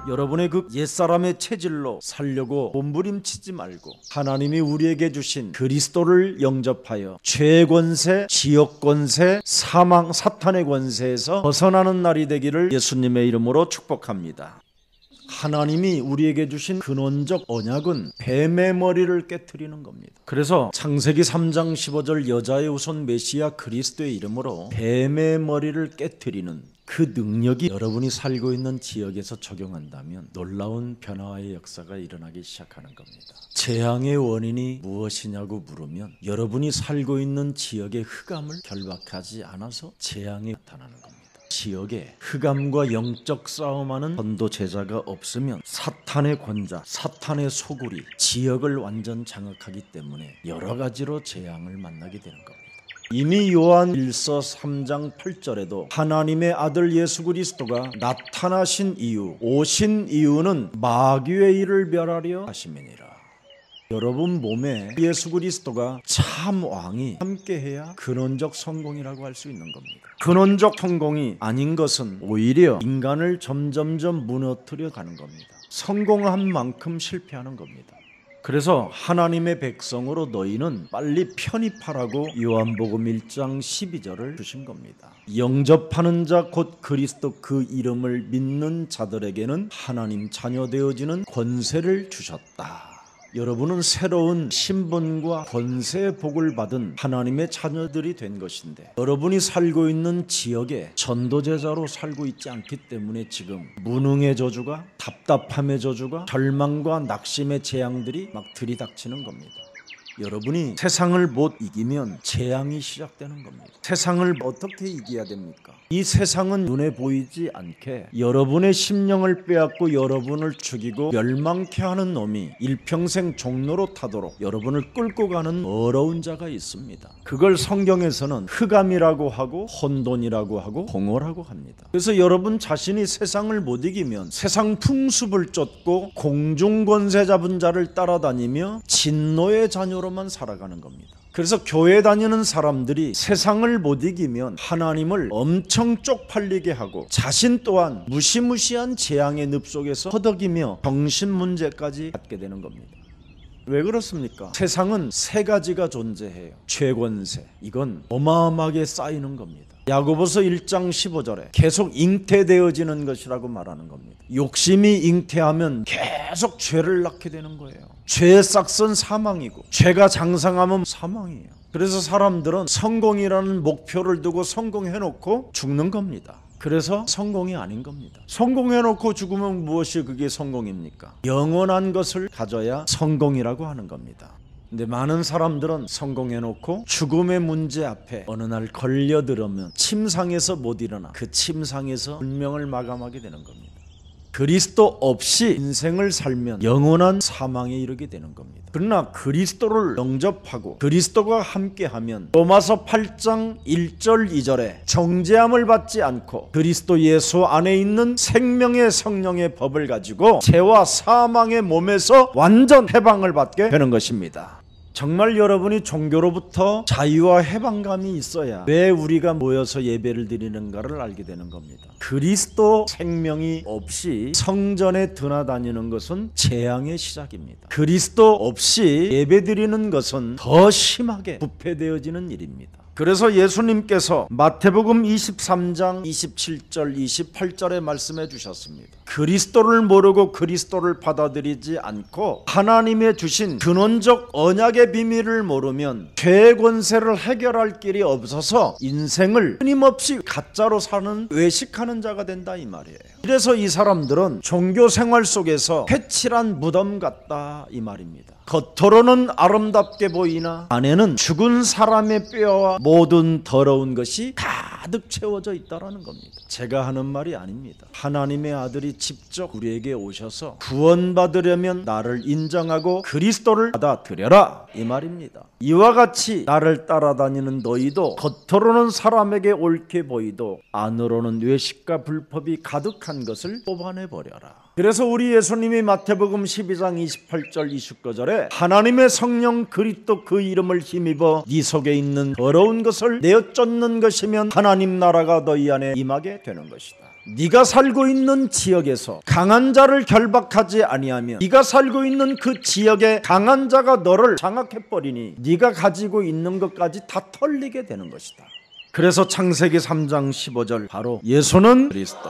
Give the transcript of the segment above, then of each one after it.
여러분의 그 옛사람의 체질로 살려고 몸부림치지 말고 하나님이 우리에게 주신 그리스도를 영접하여 죄의 권세, 지역 권세, 사망, 사탄의 권세에서 벗어나는 날이 되기를 예수님의 이름으로 축복합니다. 하나님이 우리에게 주신 근원적 언약은 뱀의 머리를 깨트리는 겁니다. 그래서 창세기 3장 15절 여자의 후손 메시아 그리스도의 이름으로 뱀의 머리를 깨트리는 그 능력이 여러분이 살고 있는 지역에서 적용한다면 놀라운 변화의 역사가 일어나기 시작하는 겁니다. 재앙의 원인이 무엇이냐고 물으면 여러분이 살고 있는 지역의 흑암을 결박하지 않아서 재앙이 나타나는 겁니다. 지역에 흑암과 영적 싸움하는 전도 제자가 없으면 사탄의 권자, 사탄의 소굴이 지역을 완전 장악하기 때문에 여러 가지로 재앙을 만나게 되는 겁니다. 이미 요한 1서 3장 8절에도 하나님의 아들 예수 그리스도가 나타나신 이유, 오신 이유는 마귀의 일을 멸하려 하심이니라. 여러분 몸에 예수 그리스도가 참 왕이 함께해야 근원적 성공이라고 할 수 있는 겁니다. 근원적 성공이 아닌 것은 오히려 인간을 점점점 무너뜨려 가는 겁니다. 성공한 만큼 실패하는 겁니다. 그래서 하나님의 백성으로 너희는 빨리 편입하라고 요한복음 1장 12절을 주신 겁니다. 영접하는 자 곧 그리스도 그 이름을 믿는 자들에게는 하나님 자녀 되어지는 권세를 주셨다. 여러분은 새로운 신분과 권세의 복을 받은 하나님의 자녀들이 된 것인데 여러분이 살고 있는 지역에 전도제자로 살고 있지 않기 때문에 지금 무능의 저주가, 답답함의 저주가, 절망과 낙심의 재앙들이 막 들이닥치는 겁니다. 여러분이 세상을 못 이기면 재앙이 시작되는 겁니다. 세상을 어떻게 이겨야 됩니까? 이 세상은 눈에 보이지 않게 여러분의 심령을 빼앗고 여러분을 죽이고 멸망케 하는 놈이 일평생 종로로 타도록 여러분을 끌고 가는 어려운 자가 있습니다. 그걸 성경에서는 흑암이라고 하고 혼돈이라고 하고 공허라고 합니다. 그래서 여러분 자신이 세상을 못 이기면 세상 풍습을 쫓고 공중권세 잡은 자를 따라다니며 진노의 자녀로만 살아가는 겁니다. 그래서 교회 다니는 사람들이 세상을 못 이기면 하나님을 엄청 쪽팔리게 하고 자신 또한 무시무시한 재앙의 늪 속에서 허덕이며 정신 문제까지 갖게 되는 겁니다. 왜 그렇습니까? 세상은 세 가지가 존재해요. 죄권세, 이건 어마어마하게 쌓이는 겁니다. 야고보서 1장 15절에 계속 잉태되어지는 것이라고 말하는 겁니다. 욕심이 잉태하면 계속 죄를 낳게 되는 거예요. 죄의 싹은 사망이고 죄가 장성하면 사망이에요. 그래서 사람들은 성공이라는 목표를 두고 성공해놓고 죽는 겁니다. 그래서 성공이 아닌 겁니다. 성공해놓고 죽으면 무엇이 그게 성공입니까? 영원한 것을 가져야 성공이라고 하는 겁니다. 근데 많은 사람들은 성공해놓고 죽음의 문제 앞에 어느 날 걸려들으면 침상에서 못 일어나 그 침상에서 운명을 마감하게 되는 겁니다. 그리스도 없이 인생을 살면 영원한 사망에 이르게 되는 겁니다. 그러나 그리스도를 영접하고 그리스도가 함께하면 로마서 8장 1절 2절에 정죄함을 받지 않고 그리스도 예수 안에 있는 생명의 성령의 법을 가지고 죄와 사망의 몸에서 완전 해방을 받게 되는 것입니다. 정말 여러분이 종교로부터 자유와 해방감이 있어야 왜 우리가 모여서 예배를 드리는가를 알게 되는 겁니다. 그리스도 생명이 없이 성전에 드나다니는 것은 재앙의 시작입니다. 그리스도 없이 예배 드리는 것은 더 심하게 부패되어지는 일입니다. 그래서 예수님께서 마태복음 23장 27절 28절에 말씀해 주셨습니다. 그리스도를 모르고 그리스도를 받아들이지 않고 하나님의 주신 근원적 언약의 비밀을 모르면 죄의 권세를 해결할 길이 없어서 인생을 끊임없이 가짜로 사는 외식하는 자가 된다 이 말이에요. 그래서 이 사람들은 종교 생활 속에서 회칠한 무덤 같다 이 말입니다. 겉으로는 아름답게 보이나 안에는 죽은 사람의 뼈와 모든 더러운 것이 가득 채워져 있다라는 겁니다. 제가 하는 말이 아닙니다. 하나님의 아들이 직접 우리에게 오셔서 구원받으려면 나를 인정하고 그리스도를 받아들여라 이 말입니다. 이와 같이 나를 따라다니는 너희도 겉으로는 사람에게 옳게 보이도 안으로는 외식과 불법이 가득한 것을 뽑아내버려라. 그래서 우리 예수님이 마태복음 12장 28절 29절에 하나님의 성령 그리스도 그 이름을 힘입어 네 속에 있는 더러운 것을 내어 쫓는 것이면 하나님 나라가 너희 안에 임하게 되는 것이다. 네가 살고 있는 지역에서 강한 자를 결박하지 아니하면 네가 살고 있는 그 지역의 강한 자가 너를 장악해버리니 네가 가지고 있는 것까지 다 털리게 되는 것이다. 그래서 창세기 3장 15절 바로 예수는 그리스도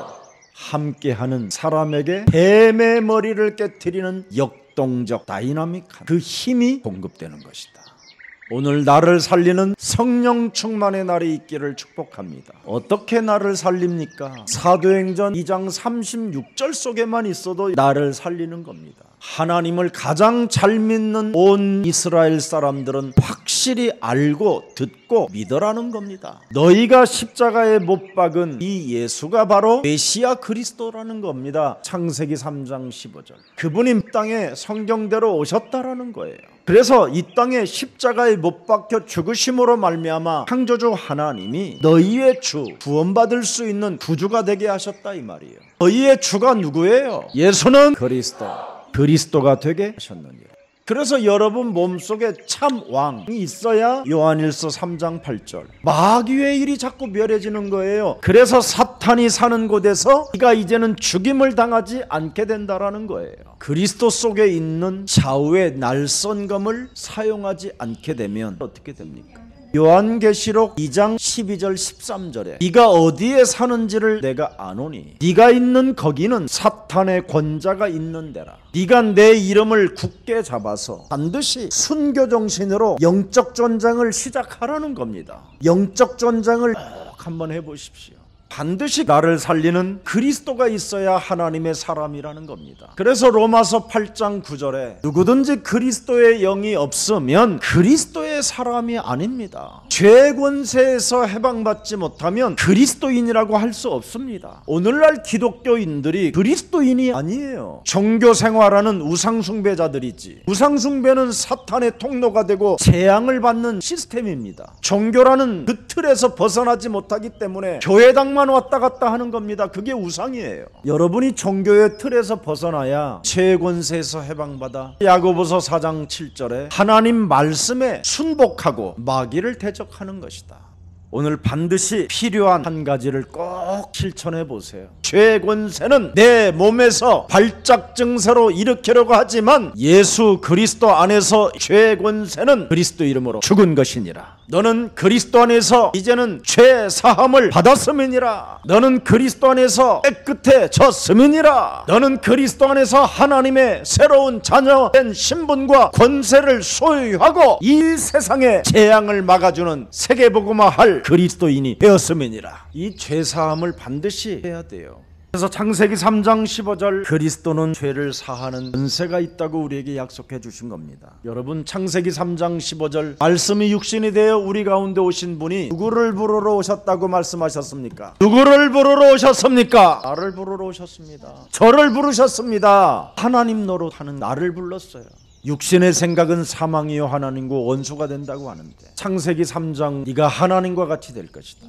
함께하는 사람에게 뱀의 머리를 깨트리는 역동적 다이나믹한 그 힘이 공급되는 것이다. 오늘 나를 살리는 성령 충만의 날이 있기를 축복합니다. 어떻게 나를 살립니까? 사도행전 2장 36절 속에만 있어도 나를 살리는 겁니다. 하나님을 가장 잘 믿는 온 이스라엘 사람들은 확실히 알고 듣고 믿으라는 겁니다. 너희가 십자가에 못 박은 이 예수가 바로 메시아 그리스도라는 겁니다. 창세기 3장 15절. 그분이 땅에 성경대로 오셨다라는 거예요. 그래서 이 땅에 십자가에 못 박혀 죽으심으로 말미암아 창조주 하나님이 너희의 주, 구원받을 수 있는 구주가 되게 하셨다 이 말이에요. 너희의 주가 누구예요? 예수는 그리스도가 되게 하셨느니라. 그래서 여러분 몸속에 참 왕이 있어야 요한일서 3장 8절 마귀의 일이 자꾸 멸해지는 거예요. 그래서 사탄이 사는 곳에서 네가 이제는 죽임을 당하지 않게 된다라는 거예요. 그리스도 속에 있는 좌우의 날선검을 사용하지 않게 되면 어떻게 됩니까? 요한계시록 2장 12절 13절에 네가 어디에 사는지를 내가 아노니 네가 있는 거기는 사탄의 권자가 있는 데라. 네가 내 이름을 굳게 잡아서 반드시 순교 정신으로 영적 전쟁을 시작하라는 겁니다. 영적 전쟁을 꼭 한번 해보십시오. 반드시 나를 살리는 그리스도가 있어야 하나님의 사람이라는 겁니다. 그래서 로마서 8장 9절에 누구든지 그리스도의 영이 없으면 그리스도의 사람이 아닙니다. 죄 권세에서 해방받지 못하면 그리스도인이라고 할 수 없습니다. 오늘날 기독교인들이 그리스도인이 아니에요. 종교 생활하는 우상숭배자들이지. 우상숭배는 사탄의 통로가 되고 재앙을 받는 시스템입니다. 종교라는 그 틀에서 벗어나지 못하기 때문에 교회당만 왔다 갔다 하는 겁니다. 그게 우상이에요. 여러분이 종교의 틀에서 벗어나야 죄의 권세에서 해방받아 야고보서 4장 7절에 하나님 말씀에 순복하고 마귀를 대적하는 것이다. 오늘 반드시 필요한 한 가지를 꼭 실천해 보세요. 죄의 권세는 내 몸에서 발작 증세로 일으키려고 하지만 예수 그리스도 안에서 죄의 권세는 그리스도 이름으로 죽은 것이니라. 너는 그리스도 안에서 이제는 죄 사함을 받았음이니라. 너는 그리스도 안에서 깨끗해졌음이니라. 너는 그리스도 안에서 하나님의 새로운 자녀된 신분과 권세를 소유하고 이 세상의 재앙을 막아주는 세계복음화할 그리스도인이 되었음이니라. 이 죄 사함을 반드시 해야 돼요. 그래서 창세기 3장 15절 그리스도는 죄를 사하는 권세가 있다고 우리에게 약속해 주신 겁니다. 여러분 창세기 3장 15절 말씀이 육신이 되어 우리 가운데 오신 분이 누구를 부르러 오셨다고 말씀하셨습니까? 누구를 부르러 오셨습니까? 나를 부르러 오셨습니다. 저를 부르셨습니다. 하나님 노릇하는 나를 불렀어요. 육신의 생각은 사망이요 하나님과 원수가 된다고 하는데 창세기 3장 네가 하나님과 같이 될 것이다.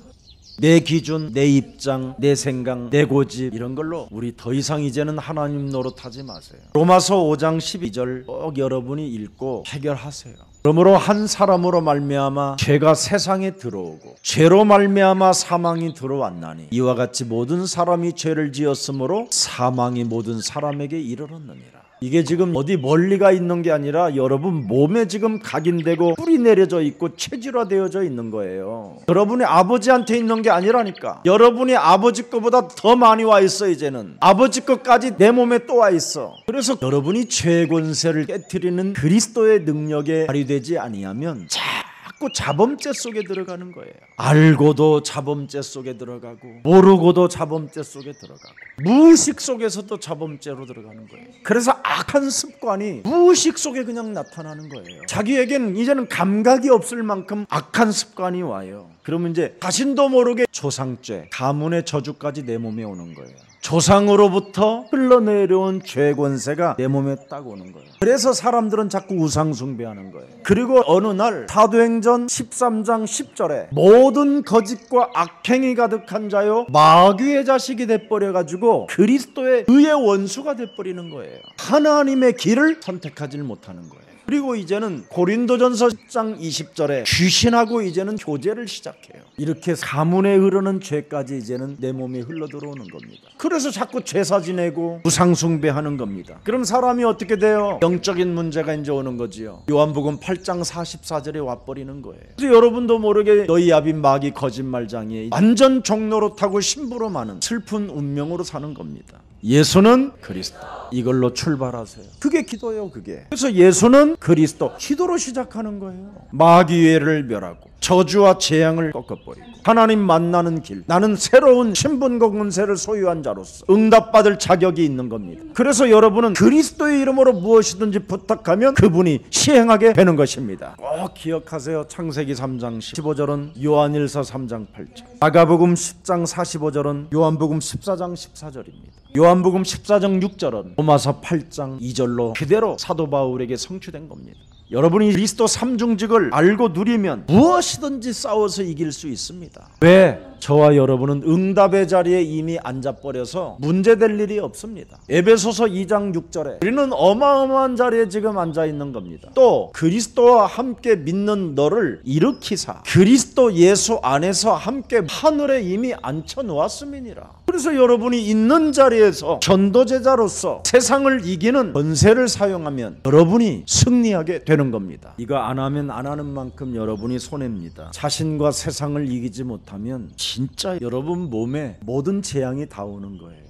내 기준, 내 입장, 내 생각, 내 고집 이런 걸로 우리 더 이상 이제는 하나님 노릇하지 마세요. 로마서 5장 12절 꼭 여러분이 읽고 해결하세요. 그러므로 한 사람으로 말미암아 죄가 세상에 들어오고 죄로 말미암아 사망이 들어왔나니 이와 같이 모든 사람이 죄를 지었으므로 사망이 모든 사람에게 이르렀느니라. 이게 지금 어디 멀리가 있는 게 아니라 여러분 몸에 지금 각인되고 뿌리 내려져 있고 체질화되어져 있는 거예요. 여러분의 아버지한테 있는 게 아니라니까. 여러분이 아버지 거보다 더 많이 와 있어. 이제는 아버지 것까지 내 몸에 또 와 있어. 그래서 여러분이 죄의 권세를 깨트리는 그리스도의 능력에 발휘되지 아니하면 자꾸 자범죄 속에 들어가는 거예요. 알고도 자범죄 속에 들어가고 모르고도 자범죄 속에 들어가고 무의식 속에서도 자범죄로 들어가는 거예요. 그래서 악한 습관이 무의식 속에 그냥 나타나는 거예요. 자기에겐 이제는 감각이 없을 만큼 악한 습관이 와요. 그러면 이제 자신도 모르게 조상죄, 가문의 저주까지 내 몸에 오는 거예요. 조상으로부터 흘러내려온 죄 권세가 내 몸에 딱 오는 거예요. 그래서 사람들은 자꾸 우상 숭배하는 거예요. 그리고 어느 날 사도행전 고린도전 13장 10절에 모든 거짓과 악행이 가득한 자요 마귀의 자식이 돼버려가지고 그리스도의 의의 원수가 돼버리는 거예요. 하나님의 길을 선택하지 못하는 거예요. 그리고 이제는 고린도전서 10장 20절에 귀신하고 이제는 교제를 시작해요. 이렇게 가문에 흐르는 죄까지 이제는 내 몸에 흘러들어오는 겁니다. 그래서 자꾸 제사 지내고 우상 숭배하는 겁니다. 그럼 사람이 어떻게 돼요? 영적인 문제가 이제 오는 거지요. 요한복음 8장 44절에 와버리는 거예요. 그래서 여러분도 모르게 너희 야빈 마귀 거짓말장이에 완전 종로로 타고 심부로 마는 슬픈 운명으로 사는 겁니다. 예수는 그리스도, 이걸로 출발하세요. 그게 기도예요. 그게. 그래서 예수는 그리스도, 기도로 시작하는 거예요. 마귀를 멸하고 저주와 재앙을 꺾어버리고 하나님 만나는 길, 나는 새로운 신분과 권세를 소유한 자로서 응답받을 자격이 있는 겁니다. 그래서 여러분은 그리스도의 이름으로 무엇이든지 부탁하면 그분이 시행하게 되는 것입니다. 꼭 기억하세요. 창세기 3장 15절은 요한일서 3장 8절, 마가복음 10장 45절은 요한복음 14장 14절입니다. 요한복음 14장 6절은 로마서 8장 2절로 그대로 사도 바울에게 성취된 겁니다. 여러분이 그리스도 삼중직을 알고 누리면 무엇이든지 싸워서 이길 수 있습니다. 왜? 저와 여러분은 응답의 자리에 이미 앉아버려서 문제될 일이 없습니다. 에베소서 2장 6절에 우리는 어마어마한 자리에 지금 앉아있는 겁니다. 또 그리스도와 함께 믿는 너를 일으키사 그리스도 예수 안에서 함께 하늘에 이미 앉혀놓았음이니라. 그래서 여러분이 있는 자리에서 전도제자로서 세상을 이기는 권세를 사용하면 여러분이 승리하게 되는 겁니다. 이거 안 하면 안 하는 만큼 여러분이 손해입니다. 자신과 세상을 이기지 못하면 진짜 여러분 몸에 모든 재앙이 다 오는 거예요.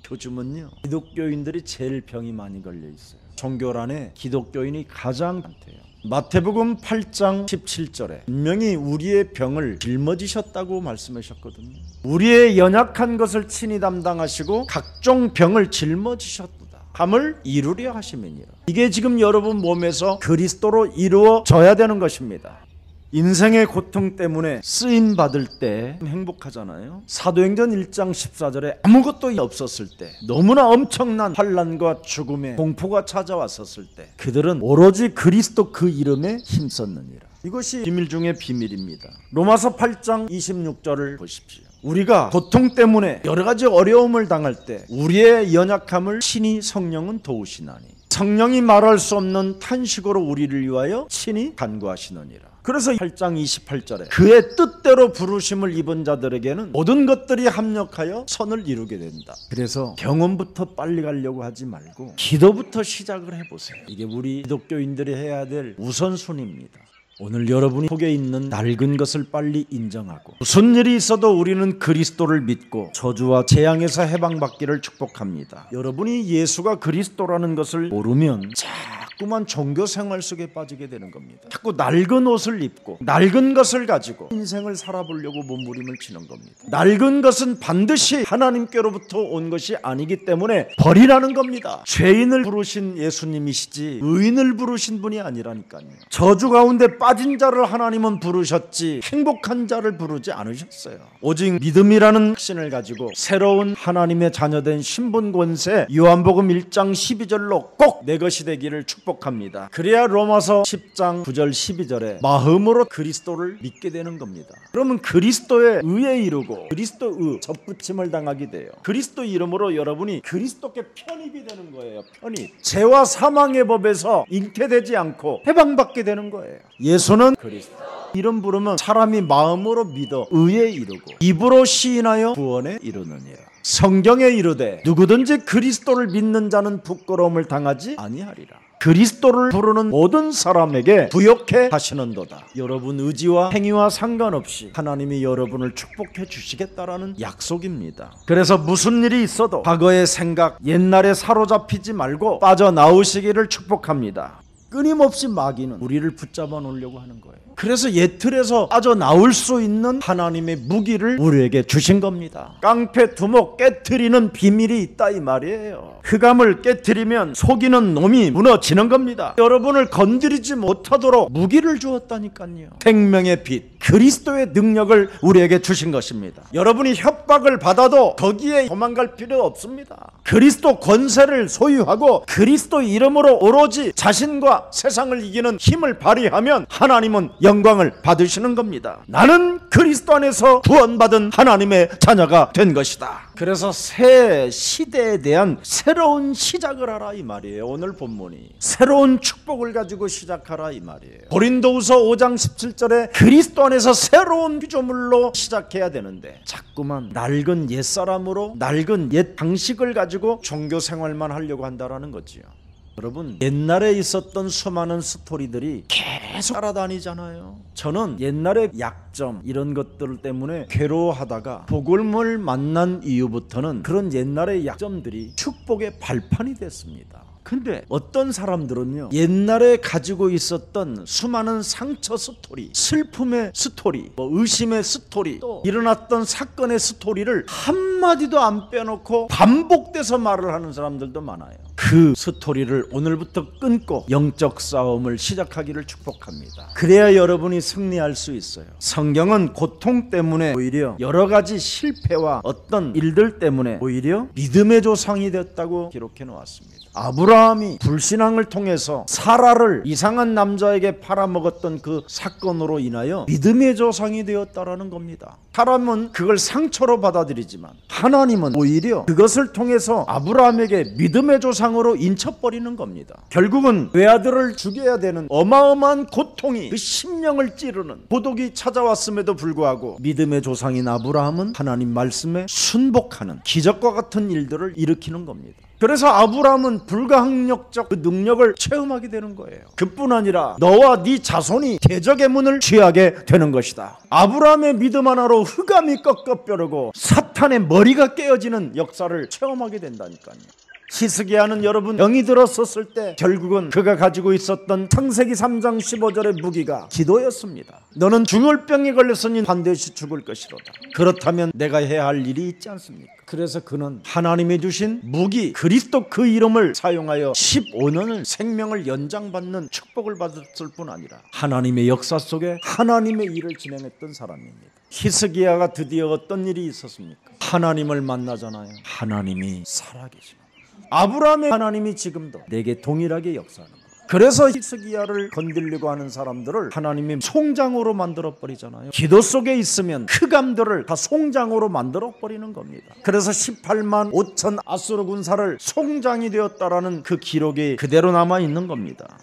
요즘은요, 기독교인들이 제일 병이 많이 걸려 있어요. 종교란에 기독교인이 가장 많대요. 마태복음 8장 17절에 분명히 우리의 병을 짊어지셨다고 말씀하셨거든요. 우리의 연약한 것을 친히 담당하시고 각종 병을 짊어지셨다 함을 이루려 하심이니라. 이게 지금 여러분 몸에서 그리스도로 이루어져야 되는 것입니다. 인생의 고통 때문에 쓰임 받을 때 행복하잖아요. 사도행전 1장 14절에 아무것도 없었을 때, 너무나 엄청난 환난과 죽음의 공포가 찾아왔었을 때 그들은 오로지 그리스도 그 이름에 힘썼느니라. 이것이 비밀 중의 비밀입니다. 로마서 8장 26절을 보십시오. 우리가 고통 때문에 여러 가지 어려움을 당할 때 우리의 연약함을 친히 성령은 도우시나니 성령이 말할 수 없는 탄식으로 우리를 위하여 친히 간구하시느니라. 그래서 8장 28절에 그의 뜻대로 부르심을 입은 자들에게는 모든 것들이 합력하여 선을 이루게 된다. 그래서 병원부터 빨리 가려고 하지 말고 기도부터 시작을 해보세요. 이게 우리 기독교인들이 해야 될 우선순위입니다. 오늘 여러분이 속에 있는 낡은 것을 빨리 인정하고 무슨 일이 있어도 우리는 그리스도를 믿고 저주와 재앙에서 해방받기를 축복합니다. 여러분이 예수가 그리스도라는 것을 모르면 자꾸만 종교생활 속에 빠지게 되는 겁니다. 자꾸 낡은 옷을 입고 낡은 것을 가지고 인생을 살아보려고 몸부림을 치는 겁니다. 낡은 것은 반드시 하나님께로부터 온 것이 아니기 때문에 버리라는 겁니다. 죄인을 부르신 예수님이시지 의인을 부르신 분이 아니라니까요. 저주 가운데 빠진 자를 하나님은 부르셨지 행복한 자를 부르지 않으셨어요. 오직 믿음이라는 확신을 가지고 새로운 하나님의 자녀된 신분 권세 요한복음 1장 12절로 꼭 내 것이 되기를 축복합니다. 그래야 로마서 10장 9절 12절에 마음으로 그리스도를 믿게 되는 겁니다. 그러면 그리스도의 의에 이르고 그리스도의 접붙임을 당하게 돼요. 그리스도 이름으로 여러분이 그리스도께 편입이 되는 거예요. 편입. 죄와 사망의 법에서 잉태되지 않고 해방받게 되는 거예요. 예수는 그리스도. 이름 부르면 사람이 마음으로 믿어 의에 이르고 입으로 시인하여 구원에 이르느니라. 성경에 이르되 누구든지 그리스도를 믿는 자는 부끄러움을 당하지 아니하리라. 그리스도를 부르는 모든 사람에게 부욕해 하시는도다. 여러분 의지와 행위와 상관없이 하나님이 여러분을 축복해 주시겠다라는 약속입니다. 그래서 무슨 일이 있어도 과거의 생각, 옛날에 사로잡히지 말고 빠져나오시기를 축복합니다. 끊임없이 마귀는 우리를 붙잡아 놓으려고 하는 거예요. 그래서 옛틀에서 빠져나올 수 있는 하나님의 무기를 우리에게 주신 겁니다. 깡패 두목 깨트리는 비밀이 있다 이 말이에요. 흑암을 깨트리면 속이는 놈이 무너지는 겁니다. 여러분을 건드리지 못하도록 무기를 주었다니까요. 생명의 빛 그리스도의 능력을 우리에게 주신 것입니다. 여러분이 협박을 받아도 거기에 도망갈 필요 없습니다. 그리스도 권세를 소유하고 그리스도 이름으로 오로지 자신과 세상을 이기는 힘을 발휘하면 하나님은 영광을 받으시는 겁니다. 나는 그리스도 안에서 구원받은 하나님의 자녀가 된 것이다. 그래서 새 시대에 대한 새로운 시작을 하라 이 말이에요. 오늘 본문이 새로운 축복을 가지고 시작하라 이 말이에요. 고린도후서 5장 17절에 그리스도 안에서 새로운 피조물로 시작해야 되는데 자꾸만 낡은 옛사람으로 낡은 옛 방식을 가지고 종교 생활만 하려고 한다라는 거지요. 여러분, 옛날에 있었던 수많은 스토리들이 계속 따라다니잖아요. 저는 옛날에 약점 이런 것들 때문에 괴로워하다가 복음을 만난 이후부터는 그런 옛날의 약점들이 축복의 발판이 됐습니다. 근데 어떤 사람들은요, 옛날에 가지고 있었던 수많은 상처 스토리, 슬픔의 스토리, 의심의 스토리, 또 일어났던 사건의 스토리를 한마디도 안 빼놓고 반복돼서 말을 하는 사람들도 많아요. 그 스토리를 오늘부터 끊고 영적 싸움을 시작하기를 축복합니다. 그래야 여러분이 승리할 수 있어요. 성경은 고통 때문에 오히려 여러 가지 실패와 어떤 일들 때문에 오히려 믿음의 조상이 됐다고 기록해 놓았습니다. 아브라함이 불신앙을 통해서 사라를 이상한 남자에게 팔아먹었던 그 사건으로 인하여 믿음의 조상이 되었다라는 겁니다. 사람은 그걸 상처로 받아들이지만 하나님은 오히려 그것을 통해서 아브라함에게 믿음의 조상으로 인쳐버리는 겁니다. 결국은 외아들을 죽여야 되는 어마어마한 고통이 그 심령을 찌르는 고독이 찾아왔음에도 불구하고 믿음의 조상인 아브라함은 하나님 말씀에 순복하는 기적과 같은 일들을 일으키는 겁니다. 그래서 아브라함은 불가항력적 그 능력을 체험하게 되는 거예요. 그뿐 아니라 너와 네 자손이 대적의 문을 취하게 되는 것이다. 아브라함의 믿음 하나로 흑암이 꺾어뼈르고 사탄의 머리가 깨어지는 역사를 체험하게 된다니까요. 히스기야는 여러분 병이 들었었을 때 결국은 그가 가지고 있었던 창세기 3장 15절의 무기가 기도였습니다. 너는 죽을 병에 걸렸으니 반드시 죽을 것이로다. 그렇다면 내가 해야 할 일이 있지 않습니까? 그래서 그는 하나님이 주신 무기 그리스도 그 이름을 사용하여 15년을 생명을 연장받는 축복을 받았을 뿐 아니라 하나님의 역사 속에 하나님의 일을 진행했던 사람입니다. 히스기야가 드디어 어떤 일이 있었습니까? 하나님을 만나잖아요. 하나님이 살아계십니다. 아브라함의 하나님이 지금도 내게 동일하게 역사하는 거예요. 그래서 히스기야를 건드리려고 하는 사람들을 하나님이 송장으로 만들어버리잖아요. 기도 속에 있으면 흑암들을 다 송장으로 만들어버리는 겁니다. 그래서 18만 5천 아수르 군사를 송장이 되었다라는 그 기록이 그대로 남아있는 겁니다.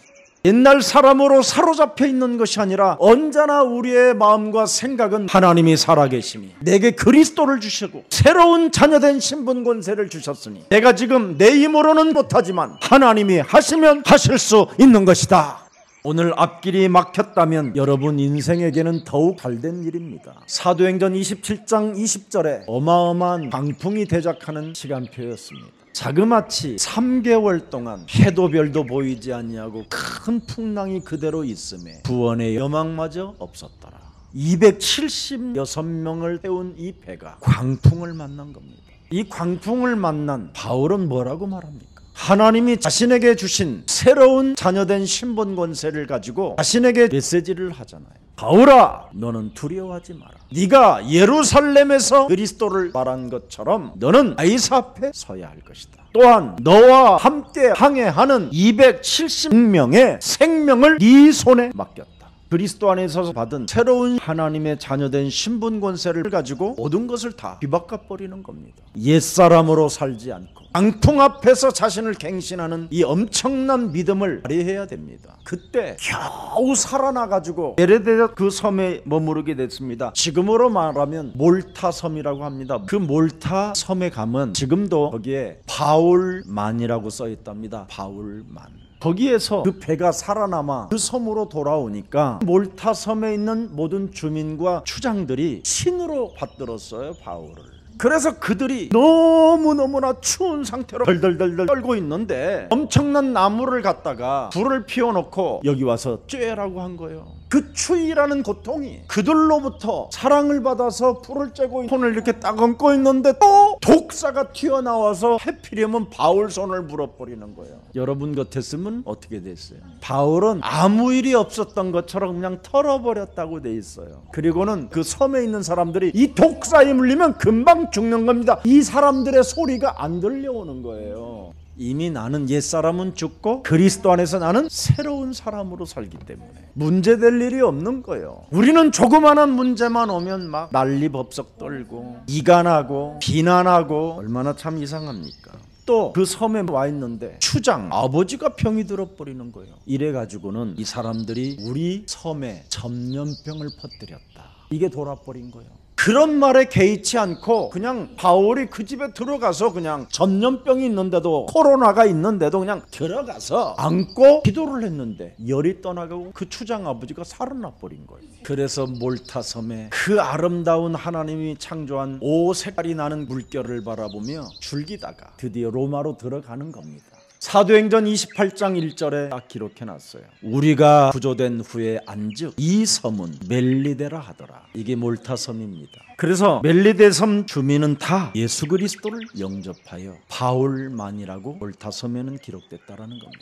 옛날 사람으로 사로잡혀 있는 것이 아니라 언제나 우리의 마음과 생각은 하나님이 살아계심이 내게 그리스도를 주시고 새로운 자녀된 신분 권세를 주셨으니 내가 지금 내 힘으로는 못하지만 하나님이 하시면 하실 수 있는 것이다. 오늘 앞길이 막혔다면 여러분 인생에게는 더욱 잘된 일입니다. 사도행전 27장 20절에 어마어마한 광풍이 대적하는 시간표였습니다. 자그마치 3개월 동안 해도 별도 보이지 아니하고 큰 풍랑이 그대로 있음에 구원의 여망마저 없었더라. 276명을 태운 이 배가 광풍을 만난 겁니다. 이 광풍을 만난 바울은 뭐라고 말합니까? 하나님이 자신에게 주신 새로운 자녀된 신분 권세를 가지고 자신에게 메시지를 하잖아요. 바울아, 너는 두려워하지 마라. 네가 예루살렘에서 그리스도를 말한 것처럼 너는 아이사 앞에 서야 할 것이다. 또한 너와 함께 항해하는 270명의 생명을 네 손에 맡겼다. 그리스도 안에서 받은 새로운 하나님의 자녀된 신분 권세를 가지고 모든 것을 다 뒤바꿔버리는 겁니다. 옛사람으로 살지 않고 광풍 앞에서 자신을 갱신하는 이 엄청난 믿음을 발휘해야 됩니다. 그때 겨우 살아나가지고 베레데 그 섬에 머무르게 됐습니다. 지금으로 말하면 몰타 섬이라고 합니다. 그 몰타 섬에 가면 지금도 거기에 바울만이라고 써 있답니다. 바울만. 거기에서 그 배가 살아남아 그 섬으로 돌아오니까 몰타 섬에 있는 모든 주민과 추장들이 신으로 받들었어요, 바울을. 그래서 그들이 너무너무나 추운 상태로 덜덜덜 떨고 있는데 엄청난 나무를 갖다가 불을 피워놓고 여기 와서 쬐라고 한 거예요. 그 추위라는 고통이 그들로부터 사랑을 받아서 불을 쬐고 손을 이렇게 딱 얹고 있는데 또 독사가 튀어나와서 해피려면 바울 손을 물어버리는 거예요. 여러분 같았으면 어떻게 됐어요? 바울은 아무 일이 없었던 것처럼 그냥 털어버렸다고 돼 있어요. 그리고는 그 섬에 있는 사람들이 이 독사에 물리면 금방 죽는 겁니다. 이 사람들의 소리가 안 들려오는 거예요. 이미 나는 옛사람은 죽고 그리스도 안에서 나는 새로운 사람으로 살기 때문에 문제될 일이 없는 거예요. 우리는 조그마한 문제만 오면 막 난리법석 떨고 이간하고 비난하고 얼마나 참 이상합니까? 또 그 섬에 와 있는데 추장 아버지가 병이 들어버리는 거예요. 이래가지고는 이 사람들이 우리 섬에 전염병을 퍼뜨렸다, 이게 돌아버린 거예요. 그런 말에 개의치 않고 그냥 바울이 그 집에 들어가서 그냥 전염병이 있는데도 코로나가 있는데도 그냥 들어가서 안고 기도를 했는데 열이 떠나가고 그 추장 아버지가 살아나 버린 거예요. 그래서 몰타섬에 그 아름다운 하나님이 창조한 오 색깔이 나는 물결을 바라보며 즐기다가 드디어 로마로 들어가는 겁니다. 사도행전 28장 1절에 딱 기록해놨어요. 우리가 구조된 후에 안즉 이 섬은 멜리데라 하더라. 이게 몰타섬입니다. 그래서 멜리데 섬 주민은 다 예수 그리스도를 영접하여 바울만이라고 몰타섬에는 기록됐다라는 겁니다.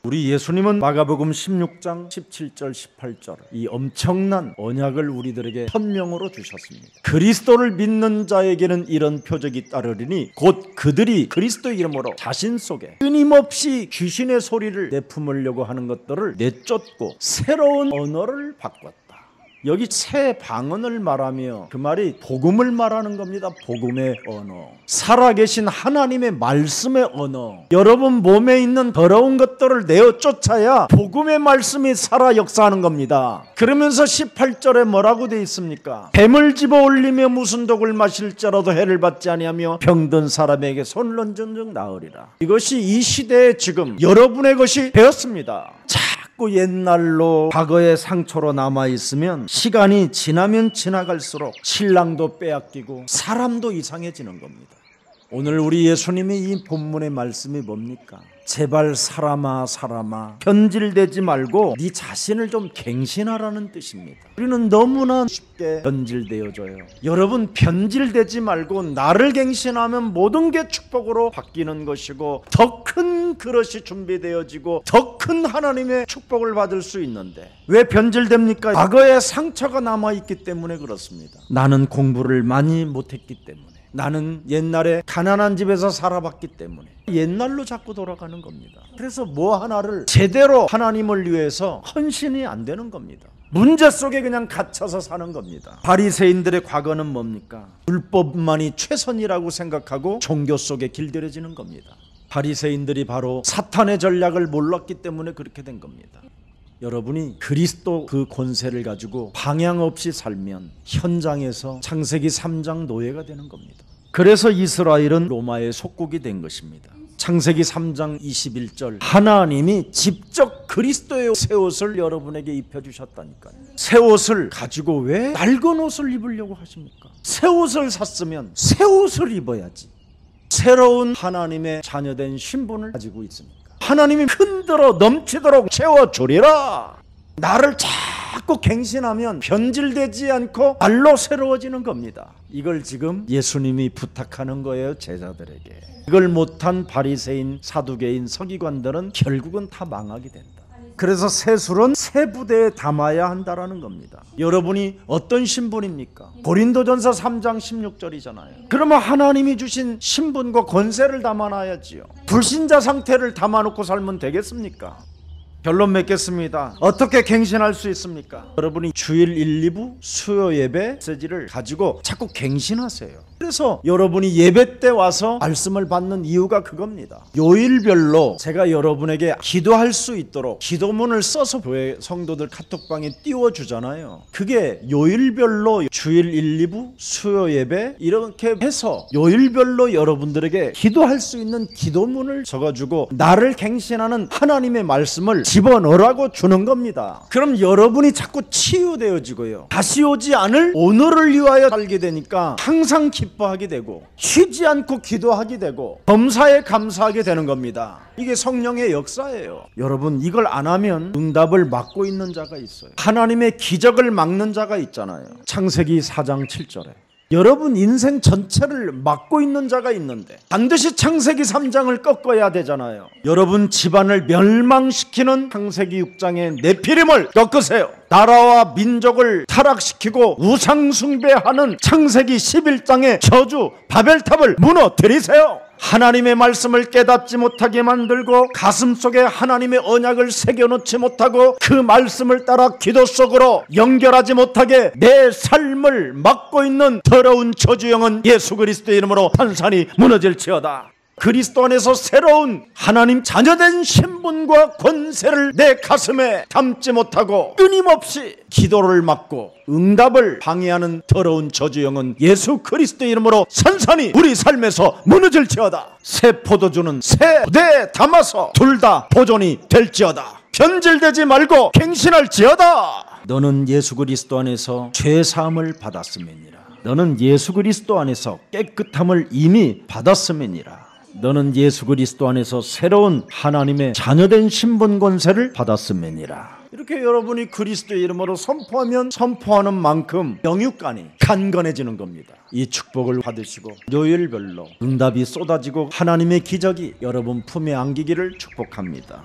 우리 예수님은 마가복음 16장 17절 18절 이 엄청난 언약을 우리들에게 천명으로 주셨습니다. 그리스도를 믿는 자에게는 이런 표적이 따르리니 곧 그들이 그리스도 이름으로 자신 속에 끊임없이 귀신의 소리를 내품으려고 하는 것들을 내쫓고 새로운 언어를 바꿨다. 여기 새 방언을 말하며 그 말이 복음을 말하는 겁니다. 복음의 언어, 살아계신 하나님의 말씀의 언어. 여러분 몸에 있는 더러운 것들을 내어 쫓아야 복음의 말씀이 살아 역사하는 겁니다. 그러면서 18절에 뭐라고 되어 있습니까? 뱀을 집어 올리며 무슨 독을 마실지라도 해를 받지 아니하며 병든 사람에게 손을 얹은 즉 나으리라. 이것이 이 시대에 지금 여러분의 것이 되었습니다. 자꾸 옛날로 과거의 상처로 남아있으면 시간이 지나면 지나갈수록 신랑도 빼앗기고 사람도 이상해지는 겁니다. 오늘 우리 예수님의 이 본문의 말씀이 뭡니까? 제발 사람아 사람아 변질되지 말고 네 자신을 좀 갱신하라는 뜻입니다. 우리는 너무나 쉽게 변질되어져요. 여러분 변질되지 말고 나를 갱신하면 모든 게 축복으로 바뀌는 것이고 더 큰 그릇이 준비되어지고 더 큰 하나님의 축복을 받을 수 있는데 왜 변질됩니까? 과거의 상처가 남아있기 때문에 그렇습니다. 나는 공부를 많이 못했기 때문에, 나는 옛날에 가난한 집에서 살아봤기 때문에 옛날로 자꾸 돌아가는 겁니다. 그래서 뭐 하나를 제대로 하나님을 위해서 헌신이 안 되는 겁니다. 문제 속에 그냥 갇혀서 사는 겁니다. 바리새인들의 과거는 뭡니까? 율법만이 최선이라고 생각하고 종교 속에 길들여지는 겁니다. 바리새인들이 바로 사탄의 전략을 몰랐기 때문에 그렇게 된 겁니다. 여러분이 그리스도 그 권세를 가지고 방향 없이 살면 현장에서 창세기 3장 노예가 되는 겁니다. 그래서 이스라엘은 로마의 속국이 된 것입니다. 창세기 3장 21절 하나님이 직접 그리스도의 새 옷을 여러분에게 입혀주셨다니까요. 새 옷을 가지고 왜 낡은 옷을 입으려고 하십니까? 새 옷을 샀으면 새 옷을 입어야지. 새로운 하나님의 자녀된 신분을 가지고 있습니다. 하나님이 흔들어 넘치도록 채워주리라. 나를 자꾸 갱신하면 변질되지 않고 날로 새로워지는 겁니다. 이걸 지금 예수님이 부탁하는 거예요, 제자들에게. 이걸 못한 바리새인, 사두개인, 서기관들은 결국은 다 망하게 된다. 그래서 새 술은 새 부대에 담아야 한다라는 겁니다. 여러분이 어떤 신분입니까? 고린도전서 3장 16절이잖아요. 그러면 하나님이 주신 신분과 권세를 담아놔야지요. 불신자 상태를 담아놓고 살면 되겠습니까? 결론 맺겠습니다. 어떻게 갱신할 수 있습니까? 여러분이 주일 1, 2부 수요 예배 메시지를 가지고 자꾸 갱신하세요. 그래서 여러분이 예배 때 와서 말씀을 받는 이유가 그겁니다. 요일별로 제가 여러분에게 기도할 수 있도록 기도문을 써서 교회 성도들 카톡방에 띄워주잖아요. 그게 요일별로 주일 1, 2부 수요 예배 이렇게 해서 요일별로 여러분들에게 기도할 수 있는 기도문을 적어주고 나를 갱신하는 하나님의 말씀을 집어넣으라고 주는 겁니다. 그럼 여러분이 자꾸 치유되어지고요, 다시 오지 않을 오늘을 위하여 살게 되니까 항상 기뻐하게 되고 쉬지 않고 기도하게 되고 범사에 감사하게 되는 겁니다. 이게 성령의 역사예요. 여러분, 이걸 안 하면 응답을 막고 있는 자가 있어요. 하나님의 기적을 막는 자가 있잖아요. 창세기 4장 7절에 여러분 인생 전체를 막고 있는 자가 있는데 반드시 창세기 3장을 꺾어야 되잖아요. 여러분 집안을 멸망시키는 창세기 6장의 네피림을 꺾으세요. 나라와 민족을 타락시키고 우상숭배하는 창세기 11장의 저주 바벨탑을 무너뜨리세요. 하나님의 말씀을 깨닫지 못하게 만들고 가슴속에 하나님의 언약을 새겨놓지 못하고 그 말씀을 따라 기도 속으로 연결하지 못하게 내 삶을 막고 있는 더러운 저주영은 예수 그리스도의 이름으로 판산이 무너질지어다. 그리스도 안에서 새로운 하나님 자녀된 신분과 권세를 내 가슴에 담지 못하고 끊임없이 기도를 막고 응답을 방해하는 더러운 저주영은 예수 그리스도의 이름으로 산산이 우리 삶에서 무너질지어다. 새 포도주는 새 부대에 담아서 둘 다 보존이 될지어다. 변질되지 말고 갱신할지어다. 너는 예수 그리스도 안에서 죄사함을 받았음이니라. 너는 예수 그리스도 안에서 깨끗함을 이미 받았음이니라. 너는 예수 그리스도 안에서 새로운 하나님의 자녀된 신분 권세를 받았음이니라. 이렇게 여러분이 그리스도의 이름으로 선포하면 선포하는 만큼 영육간이 간건해지는 겁니다. 이 축복을 받으시고 요일별로 응답이 쏟아지고 하나님의 기적이 여러분 품에 안기기를 축복합니다.